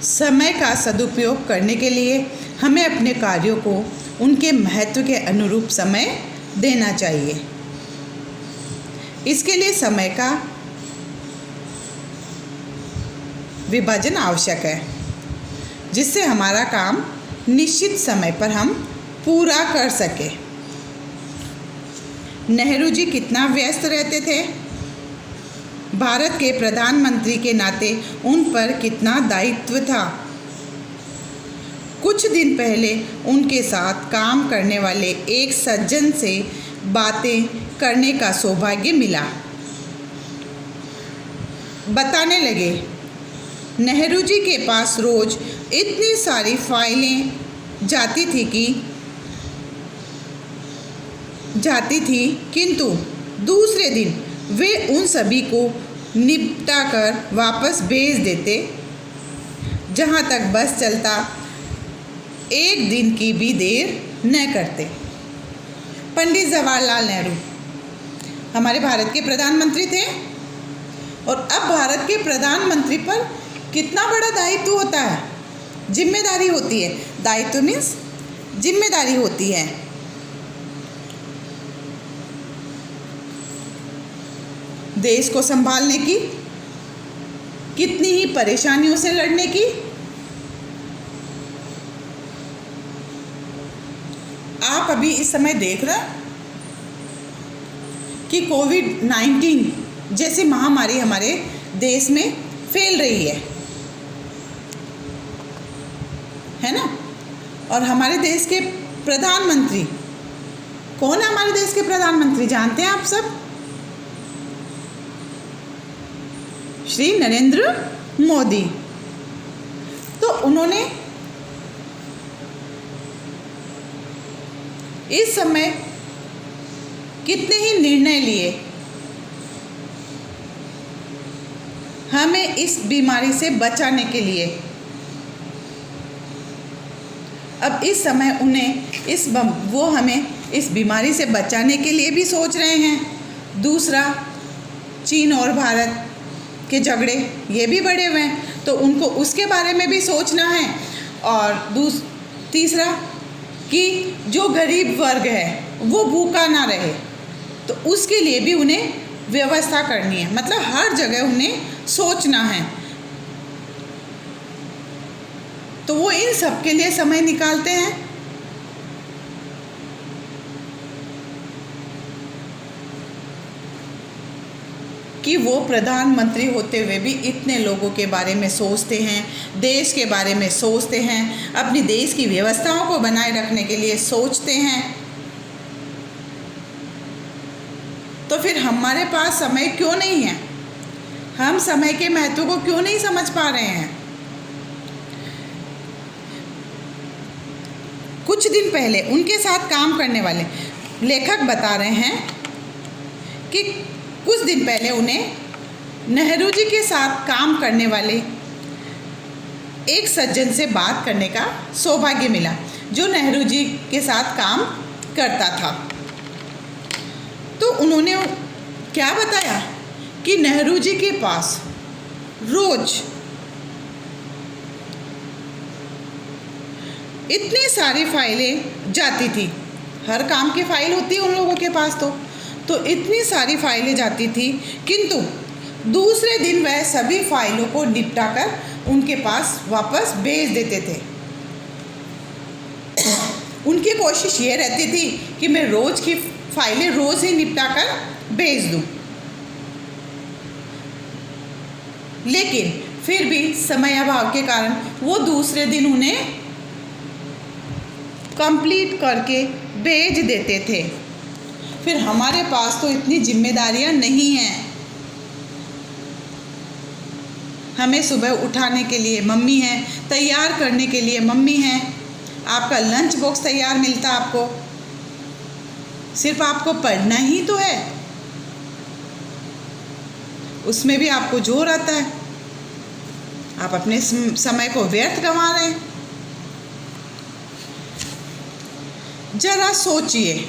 समय का सदुपयोग करने के लिए हमें अपने कार्यों को उनके महत्व के अनुरूप समय देना चाहिए। इसके लिए समय का विभाजन आवश्यक है, जिससे हमारा काम निश्चित समय पर हम पूरा कर सके। नेहरू जी कितना व्यस्त रहते थे। भारत के प्रधानमंत्री के नाते उन पर कितना दायित्व था। कुछ दिन पहले उनके साथ काम करने वाले एक सज्जन से बातें करने का सौभाग्य मिला। बताने लगे, नेहरू जी के पास रोज इतनी सारी फाइलें जाती थी, किंतु दूसरे दिन वे उन सभी को निपटा कर वापस भेज देते। जहाँ तक बस चलता, एक दिन की भी देर न करते। पंडित जवाहरलाल नेहरू हमारे भारत के प्रधानमंत्री थे, और अब भारत के प्रधानमंत्री पर कितना बड़ा दायित्व होता है, जिम्मेदारी होती है। दायित्व मीन्स जिम्मेदारी होती है। देश को संभालने की, कितनी ही परेशानियों से लड़ने की। आप अभी इस समय देख रहे हैं कि कोविड-19 जैसी महामारी हमारे देश में फैल रही है ना। और हमारे देश के प्रधानमंत्री कौन है? हमारे देश के प्रधानमंत्री जानते हैं आप सब? श्री नरेंद्र मोदी। तो उन्होंने इस समय कितने ही निर्णय लिए हमें इस बीमारी से बचाने के लिए। अब इस समय वो हमें इस बीमारी से बचाने के लिए भी सोच रहे हैं। दूसरा, चीन और भारत के झगड़े ये भी बढ़े हुए हैं, तो उनको उसके बारे में भी सोचना है। और तीसरा कि जो गरीब वर्ग है वो भूखा ना रहे, तो उसके लिए भी उन्हें व्यवस्था करनी है। मतलब हर जगह उन्हें सोचना है। तो वो इन सब के लिए समय निकालते हैं। कि वो प्रधानमंत्री होते हुए भी इतने लोगों के बारे में सोचते हैं, देश के बारे में सोचते हैं, अपनी देश की व्यवस्थाओं को बनाए रखने के लिए सोचते हैं। तो फिर हमारे पास समय क्यों नहीं है? हम समय के महत्व को क्यों नहीं समझ पा रहे हैं? कुछ दिन पहले उनके साथ काम करने वाले लेखक बता रहे हैं कि कुछ दिन पहले उन्हें नेहरू जी के साथ काम करने वाले एक सज्जन से बात करने का सौभाग्य मिला, जो नेहरू जी के साथ काम करता था। तो उन्होंने क्या बताया कि नेहरू जी के पास रोज इतनी सारी फाइलें जाती थी। हर काम की फाइल होती है उन लोगों के पास। तो इतनी सारी फाइलें जाती थी, किंतु दूसरे दिन वह सभी फाइलों को निपटाकर उनके पास वापस भेज देते थे। उनकी कोशिश ये रहती थी कि मैं रोज की फाइलें रोज ही निपटाकर भेज दूं, लेकिन फिर भी समय अभाव के कारण वो दूसरे दिन उन्हें कंप्लीट करके भेज देते थे। फिर हमारे पास तो इतनी जिम्मेदारियां नहीं हैं। हमें सुबह उठाने के लिए मम्मी है, तैयार करने के लिए मम्मी है, आपका लंच बॉक्स तैयार मिलता आपको, सिर्फ आपको पढ़ना ही तो है, उसमें भी आपको जोर आता है। आप अपने समय को व्यर्थ गंवा रहे हैं। जरा सोचिए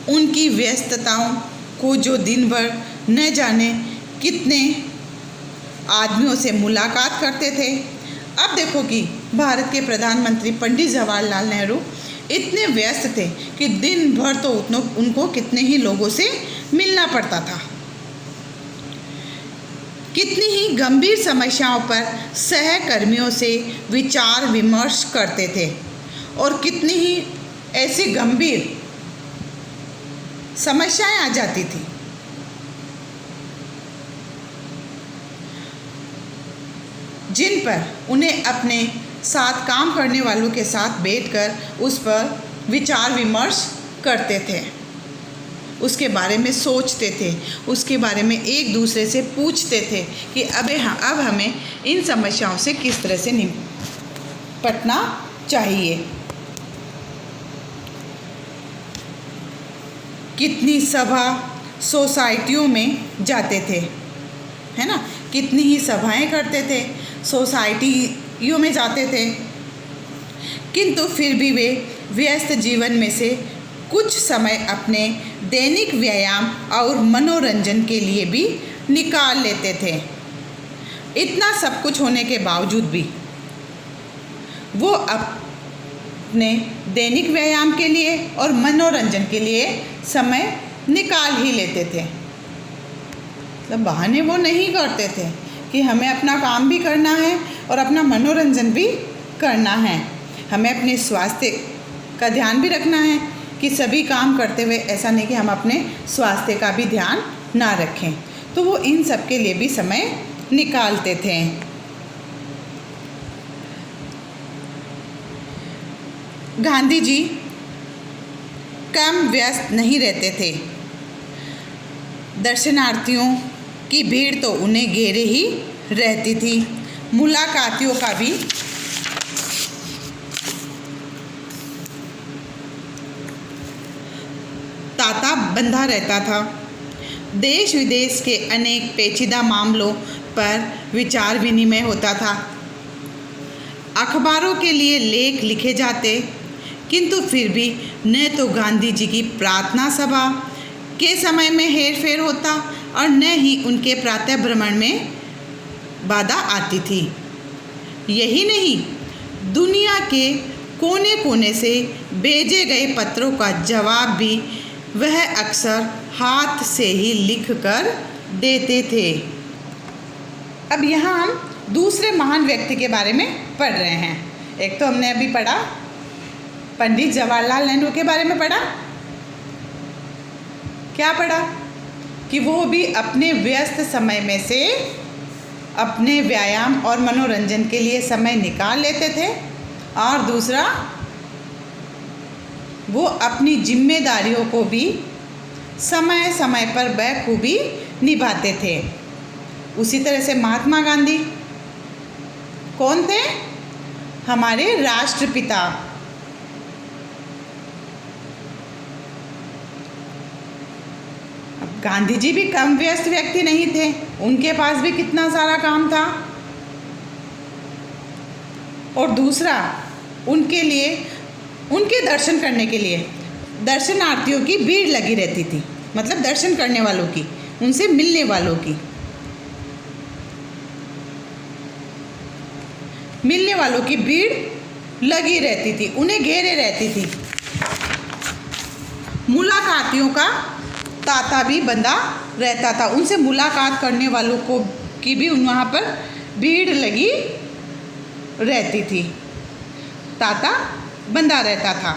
उनकी व्यस्तताओं को, जो दिन भर न जाने कितने आदमियों से मुलाकात करते थे, अब देखो कि भारत के प्रधानमंत्री पंडित जवाहरलाल नेहरू इतने व्यस्त थे कि दिन भर तो उनको कितने ही लोगों से मिलना पड़ता था। कितनी ही गंभीर समस्याओं पर सहकर्मियों से विचार विमर्श करते थे और कितनी ही ऐसी गंभीर समस्याएं आ जाती थी जिन पर उन्हें अपने साथ काम करने वालों के साथ बैठकर उस पर विचार विमर्श करते थे, उसके बारे में सोचते थे, उसके बारे में एक दूसरे से पूछते थे कि अब हमें इन समस्याओं से किस तरह से निपटना चाहिए। कितनी सभा सोसाइटियों में जाते थे, है ना, कितनी ही सभाएं करते थे, सोसाइटियों में जाते थे, किंतु फिर भी वे व्यस्त जीवन में से कुछ समय अपने दैनिक व्यायाम और मनोरंजन के लिए भी निकाल लेते थे। इतना सब कुछ होने के बावजूद भी वो अपने दैनिक व्यायाम के लिए और मनोरंजन के लिए समय निकाल ही लेते थे। मतलब बहाने वो नहीं करते थे कि हमें अपना काम भी करना है और अपना मनोरंजन भी करना है, हमें अपने स्वास्थ्य का ध्यान भी रखना है कि सभी काम करते हुए ऐसा नहीं कि हम अपने स्वास्थ्य का भी ध्यान ना रखें। तो वो इन सब के लिए भी समय निकालते थे। गांधी जी कम व्यस्त नहीं रहते थे। दर्शनार्थियों की भीड़ तो उन्हें घेरे ही रहती थी। मुलाकातियों का भी तांता बंधा रहता था। देश विदेश के अनेक पेचीदा मामलों पर विचार विनिमय होता था। अखबारों के लिए लेख लिखे जाते, किंतु फिर भी न तो गांधी जी की प्रार्थना सभा के समय में हेरफेर होता और न ही उनके प्रातः भ्रमण में बाधा आती थी। यही नहीं, दुनिया के कोने कोने से भेजे गए पत्रों का जवाब भी वह अक्सर हाथ से ही लिख कर देते थे। अब यहाँ हम दूसरे महान व्यक्ति के बारे में पढ़ रहे हैं। एक तो हमने अभी पढ़ा पंडित जवाहरलाल नेहरू के बारे में पढ़ा। क्या पढ़ा कि वो भी अपने व्यस्त समय में से अपने व्यायाम और मनोरंजन के लिए समय निकाल लेते थे, और दूसरा वो अपनी जिम्मेदारियों को भी समय समय पर बखूबी निभाते थे। उसी तरह से महात्मा गांधी कौन थे? हमारे राष्ट्रपिता। गांधी जी भी कम व्यस्त व्यक्ति नहीं थे, उनके पास भी कितना सारा काम था। और दूसरा, उनके लिए, उनके दर्शन करने के लिए दर्शनार्थियों की भीड़ लगी रहती थी। मतलब दर्शन करने वालों की, उनसे मिलने वालों की, मिलने वालों की भीड़ लगी रहती थी, उन्हें घेरे रहती थी। मुलाकातियों का तांता भी बंधा रहता था, उनसे मुलाकात करने वालों को की भी वहाँ पर भीड़ लगी रहती थी, तांता बंधा रहता था।